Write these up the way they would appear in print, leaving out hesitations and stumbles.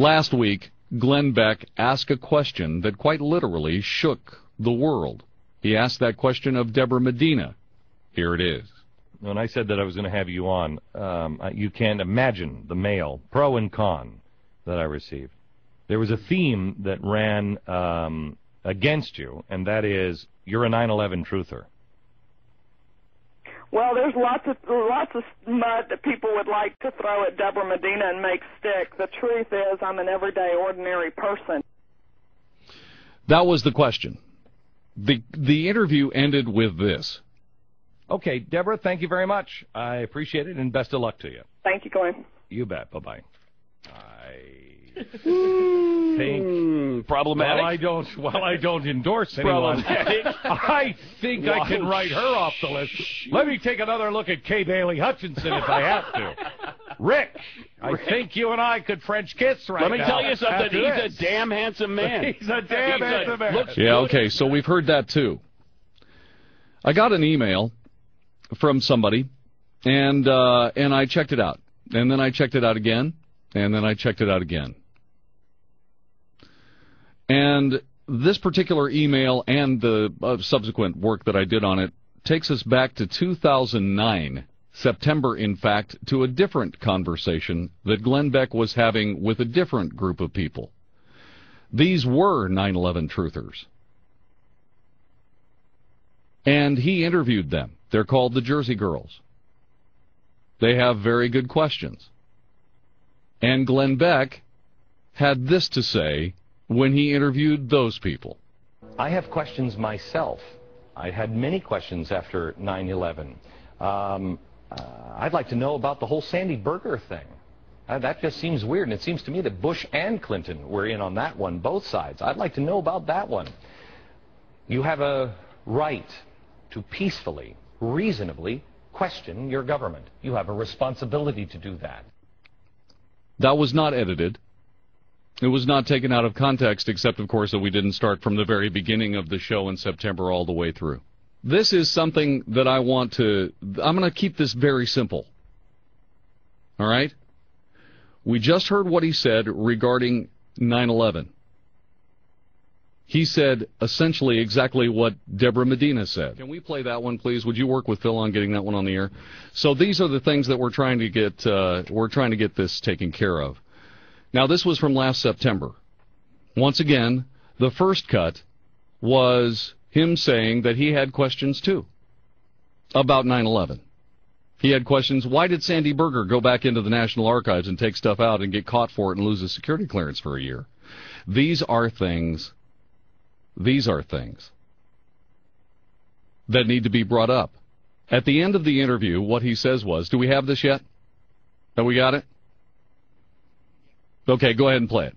Last week, Glenn Beck asked a question that quite literally shook the world. He asked that question of Deborah Medina. Here it is. When I said that I was going to have you on, you can't imagine the mail, pro and con, that I received. There was a theme that ran against you, and that is you're a 9/11 truther. Well, there's lots of mud that people would like to throw at Deborah Medina and make stick. The truth is, I'm an everyday, ordinary person. That was the question. The interview ended with this. Okay, Deborah, thank you very much. I appreciate it, and best of luck to you. Thank you, Glenn. You bet. Bye-bye. I think problematic. While I don't endorse anyone, I think I can write her off the list. Let me take another look at Kay Bailey Hutchinson if I have to. Rick, I think you and I could French kiss right now. Let me tell you something. He's a damn handsome man. He's a damn handsome man. Yeah, okay, so we've heard that too. I got an email from somebody, and I checked it out. And then I checked it out again, and then I checked it out again. And this particular email and the subsequent work that I did on it takes us back to 2009, September, in fact, to a different conversation that Glenn Beck was having with a different group of people. These were 9/11 truthers. And he interviewed them. They're called the Jersey Girls. They have very good questions. And Glenn Beck had this to say when he interviewed those people. I have questions myself. I had many questions after 9/11. I'd like to know about the whole Sandy Berger thing. That just seems weird, and it seems to me that Bush and Clinton were in on that one, both sides. I'd like to know about that one. You have a right to peacefully, reasonably question your government. You have a responsibility to do that. That was not edited. It was not taken out of context, except, of course, that we didn't start from the very beginning of the show in September all the way through. This is something that I'm going to keep this very simple. All right? We just heard what he said regarding 9/11. He said essentially exactly what Deborah Medina said. Can we play that one, please? Would you work with Phil on getting that one on the air? So these are the things that we're trying to get this taken care of. Now, this was from last September. Once again, the first cut was him saying that he had questions, too, about 9/11. He had questions. Why did Sandy Berger go back into the National Archives and take stuff out and get caught for it and lose his security clearance for a year? These are things that need to be brought up. At the end of the interview, what he says was, do we have this yet? Have we got it? Okay, go ahead and play it.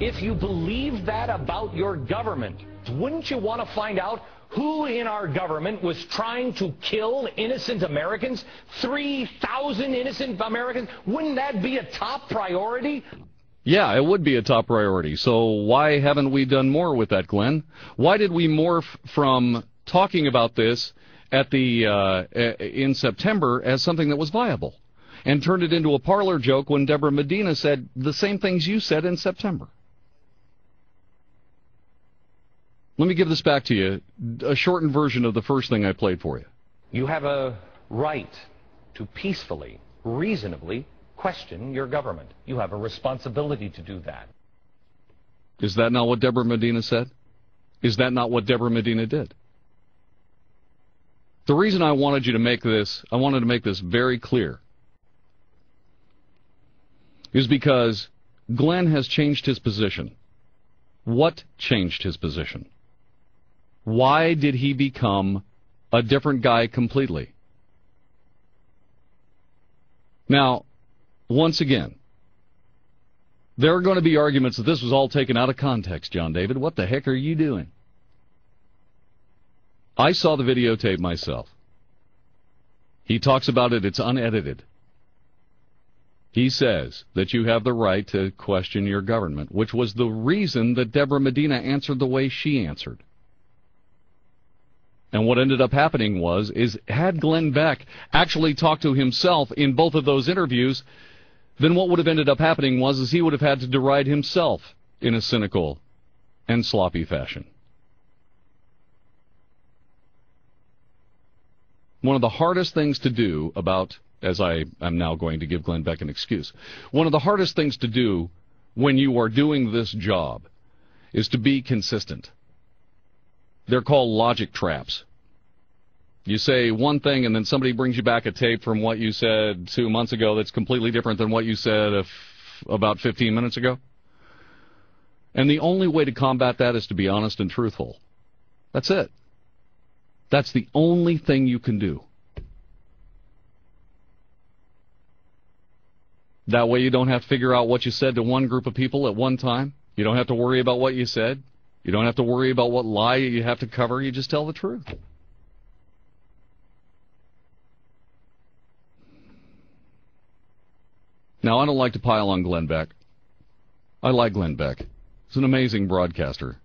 If you believe that about your government, wouldn't you want to find out who in our government was trying to kill innocent Americans? 3,000 innocent Americans? Wouldn't that be a top priority? Yeah, it would be a top priority. So why haven't we done more with that, Glenn? Why did we morph from talking about this in September as something that was viable and turned it into a parlor joke when Deborah Medina said the same things you said in September? Let me give this back to you, a shortened version of the first thing I played for you. You have a right to peacefully, reasonably question your government. You have a responsibility to do that. Is that not what Deborah Medina said? Is that not what Deborah Medina did? The reason I wanted to make this very clear is because Glenn has changed his position. What changed his position? Why did he become a different guy completely? Now, once again, there are going to be arguments that this was all taken out of context, John David. What the heck are you doing? I saw the videotape myself. He talks about it. It's unedited. He says that you have the right to question your government, which was the reason that Deborah Medina answered the way she answered. And what ended up happening had Glenn Beck actually talked to himself in both of those interviews, then what would have ended up happening was he would have had to deride himself in a cynical and sloppy fashion. One of the hardest things to do about, as I am now going to give Glenn Beck an excuse, one of the hardest things to do when you are doing this job is to be consistent. They're called logic traps. You say one thing and then somebody brings you back a tape from what you said 2 months ago that's completely different than what you said about 15 minutes ago. And the only way to combat that is to be honest and truthful. That's it. That's the only thing you can do. That way you don't have to figure out what you said to one group of people at one time. You don't have to worry about what you said. You don't have to worry about what lie you have to cover. You just tell the truth. Now, I don't like to pile on Glenn Beck. I like Glenn Beck. He's an amazing broadcaster.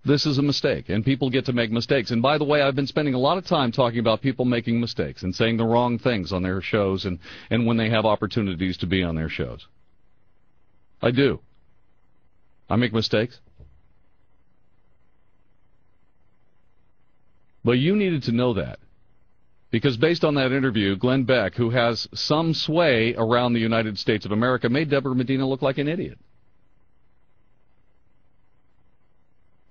This is a mistake, and people get to make mistakes. And by the way, I've been spending a lot of time talking about people making mistakes and saying the wrong things on their shows and when they have opportunities to be on their shows. I do. I make mistakes. But you needed to know that. Because based on that interview, Glenn Beck, who has some sway around the United States of America, made Deborah Medina look like an idiot.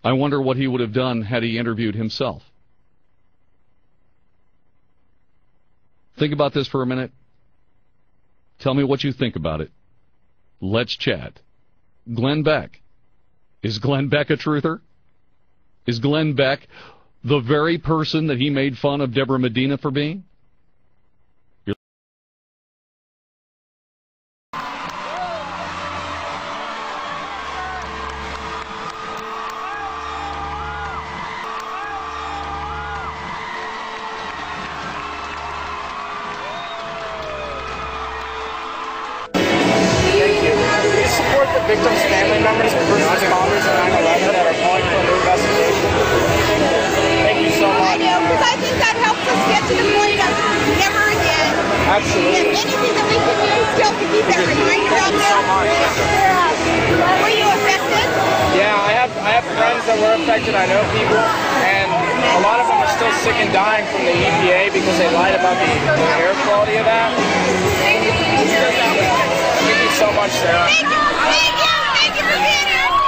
I wonder what he would have done had he interviewed himself. Think about this for a minute. Tell me what you think about it. Let's chat. Glenn Beck. Is Glenn Beck a truther? Is Glenn Beck the very person that he made fun of Deborah Medina for being? Victims' family members and first responders in 9/11 that are calling for a new investigation. Thank you so much. I do, because I think that helps us get to the point of never again. Absolutely. And anything that we can do still to keep that reminder out there. Were you affected? Yeah, I have friends that were affected. I know people, and a lot of them are still sick and dying from the EPA because they lied about the air quality of that. Thank you so much, Sarah. Thank you for being here.